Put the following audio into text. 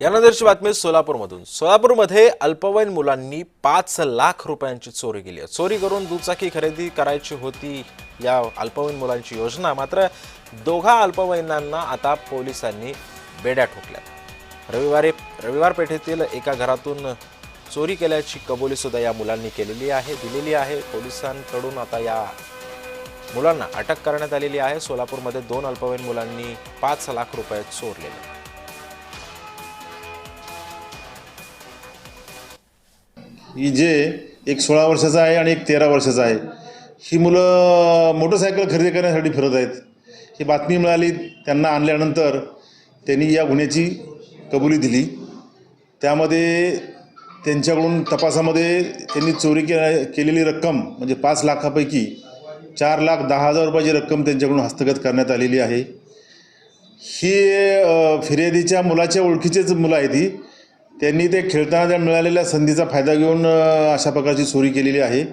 यानंतरची बातमी सोलापूरमधून। सोलापूरमध्ये अल्पवयीन मुलांनी 5 लाख रुपयांची चोरी केली आहे। चोरी करून दुचाकी खरेदी करायची होती या अल्पवयीन मुलांची योजना, मात्र दोघा अल्पवयीनांना आता पोलिसांनी बेड्या ठोकल्यात। रविवार पेठेतील एका घरातून चोरी केल्याची कबुली सुद्धा या मुलांनी दिलेली आहे। पोलिसांकडून आता या मुलांना अटक करण्यात आलेली आहे। सोलापूरमध्ये 2 अल्पवयीन मुलांनी 5 लाख रुपये चोरलेले। ही जे एक 16 वर्षाचा आहे आणि एक 13 वर्षाचा आहे, ही मुलं मोटरसायकल खरेदी करण्यासाठी फिरत आहेत। ही बातमी मिळाली, त्यांना आणल्यानंतर त्यांनी या गुन्ह्याची कबुली दिली। त्यामध्ये त्यांच्याकडून तपासामध्ये त्यांनी चोरी केलेली रक्कम म्हणजे 5 लाखापैकी 4,10,000 रुपयाची रक्कम त्यांच्याकडून हस्तगत करण्यात आलेली आहे। ही फिर्यादीच्या मुलाच्या ओळखीचेच मुलं आहेत। ही त्यांनी ते खेळताना मिळालेल्या संधीचा फायदा घेऊन अशा प्रकारची चोरी केलेली आहे।